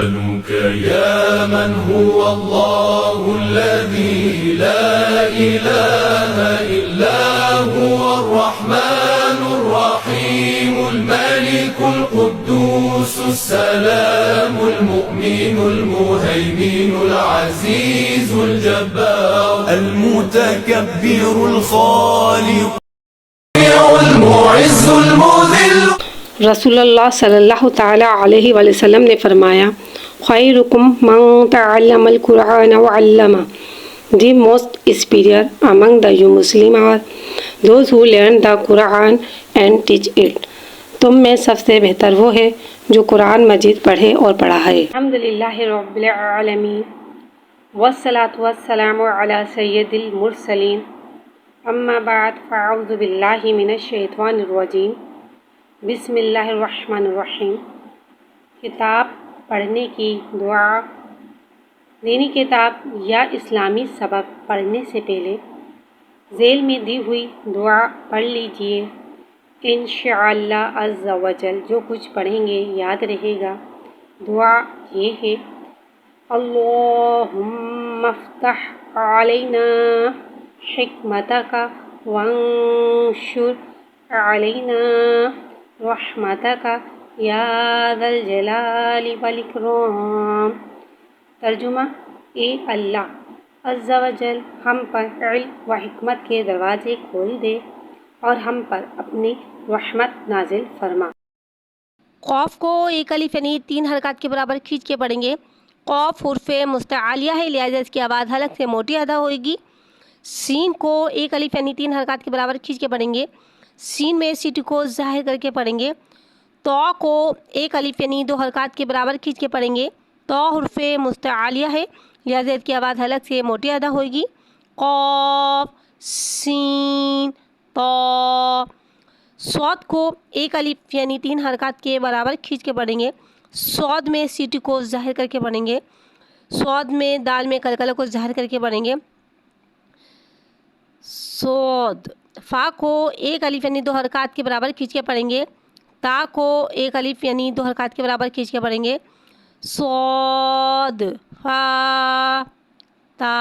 نسألك يا من هو الله الذي لا إله إلا هو الرحمن الرحيم الملك القدوس السلام المؤمن المهيمن العزيز الجبار المتكبر الخالق المعز المذل. رسول اللہ صلی اللہ تعالیٰ علیہ وسلم نے فرمایا، خیرکم من تعلم القرآن وعلمہ. The most superior among the you Muslims are those who learn the Quran and teach it. تم میں سب سے بہتر وہ ہے جو قرآن مجید پڑھے اور پڑھائے. الحمدللہ رب العالمین والصلاة والسلام علی سید المرسلین. اما بعد فاعوذ باللہ من الشیطان الرجیم. بسم اللہ الرحمن الرحیم. کتاب پڑھنے کی دعا. دینی کتاب یا اسلامی سبق پڑھنے سے پہلے ذیل میں دی ہوئی دعا پڑھ لیجئے. انشاءاللہ عز و جل جو کچھ پڑھیں گے یاد رہے گا. دعا یہ ہے، اللہم افتح علینا حکمتک وانشر علینا رحمتک یا ذا الجلال والاکرام. ترجمہ: اے اللہ عز و جل ہم پر علم و حکمت کے دروازے کھول دے اور ہم پر اپنی رحمت نازل فرما. قاف کو ایک الف یعنی 3 حرکات کے برابر کھینچ کے پڑھیں گے. قاف حرف مستعلیہ ہے، لہٰذا اس کی آواز حلق سے موٹی ادا ہوئے گی. سین کو ایک الف یعنی 3 حرکات کے برابر کھینچ کے پڑھیں گے. سین میں سیٹی کو ظاہر کر کے پڑھیں گے. تو کو ایک الف یعنی 2 حرکات کے برابر کھینچ کے پڑھیں گے. تو حرف مستعلیہ ہے، لہٰذا اس کی آواز حلق سے موٹی ادا ہوئے گی. قاف سین تو. صاد کو ایک الف یعنی 3 حرکات کے برابر کھینچ کے پڑھیں گے. صاد میں سیٹی کو ظاہر کر کے پڑھیں گے. صاد میں دال میں قلقلہ کو ظاہر کر کے پڑھیں گے. صاد. فا کو ایک الف یعنی 2 حرکات کے برابر کھینچ کے پڑھیں گے. تا کو ایک الف یعنی 2 حرکات کے برابر کھینچ کے پڑھیں گے. صاد فا تا.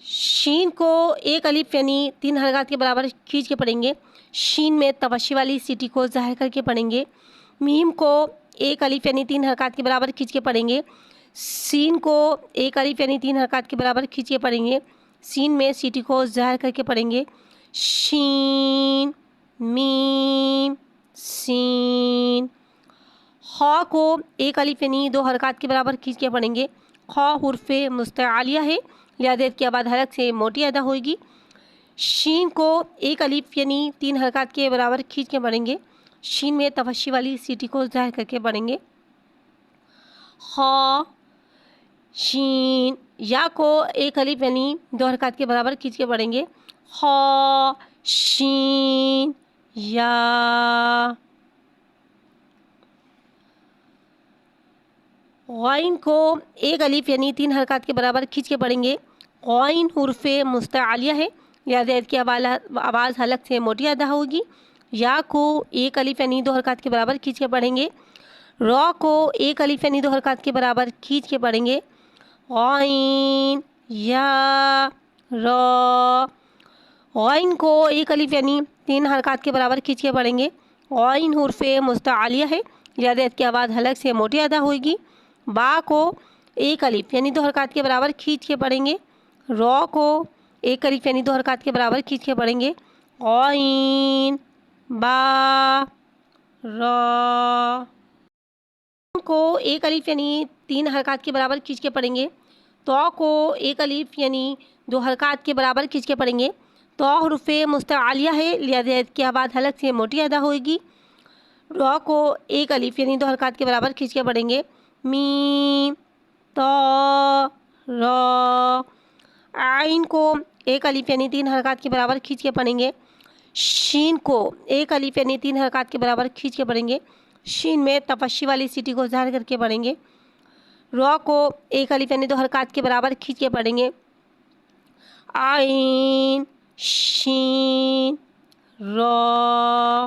شین کو ایک الف یعنی 3 حرکات کے برابر کھینچ کے پڑھیں گے. شین میں توشی والی سیٹی کو ظاہر کر کے پڑھیں گے. میم کو ایک الف یعنی 3 حرکات کے برابر کھینچ کے پڑھیں گے. سین کو ایک الف یعنی 3 حرکات کے برابر کھینچ کے پڑھیں گے. سین میں سیٹی کو ظاہر کر کے پڑھیں گے. شین میم سین. خا کو ایک الف یعنی 2 حرکات کے برابر کھینچ کے پڑھیں گے. خا حرف مستعلیہ ہے، لہٰذا اس کی آواز حلق سے موٹی ادا ہوئے گی. شین کو ایک الف یعنی 3 حرکات کے برابر کھینچ کے پڑھیں گے. شین میں توشی والی سیٹی کو ظاہر کر کے پڑھیں گے. خا شین. یا کو ایک الف یعنی 2 حرکات کے برابر کھینچ کے پڑھیں گے. خا شین یا. غائن کو ایک الف یعنی 3 حرکات کے برابر کھینچ کے پڑھیں گے. غائن حرف مستعلیہ ہے، لہٰذا اس کی آواز حلق سے موٹی ادا ہوگی. یا کو ایک الف یعنی 2 حرکات کے برابر کھینچ کے پڑھیں گے. را کو ایک الف یعنی 2 حرکات کے برابر کھینچ کے پڑھیں گے. غائن یا را. غائن کو ایک الف یعنی 3 حرکات کے برابر کھینچ کے پڑھیں گے. غائن حرف مستعلیہ ہے، لہٰذا اس کی آواز حلق سے موٹی ادا ہوئے گی. با کو ایک الف یعنی 2 حرکات کے برابر کھینچ کے پڑھیں گے. را کو ایک الف یعنی 2 حرکات کے برابر کھینچ کے پڑھیں گے. غائن با را. کو ایک الف یعنی 3 حرکات کے برابر کھینچ کے پڑھیں گے. تو کو ایک الف یعنی 2 حرکات کے برابر کھینچ کے پڑھیں گے. تو حرف مستعلیہ ہے، لہٰذا اس کی آواز حلق سے موٹی ادا ہوئے گی. را کو ایک الف یعنی 2 حرکات کے برابر کھینچ کے پڑھیں گے. میم تو را. عین کو ایک الف یعنی 3 حرکات کے برابر کھینچ کے پڑھیں گے. شین کو ایک الف یعنی 3 حرکات کے برابر کھینچ کے پڑھیں گے. شین میں تفشی والی سیٹی کو ظاہر کر کے پڑھیں گے. را کو ایک الف یعنی 2 حرکات کے برابر کھینچ کے پڑھیں گے. عین شین را.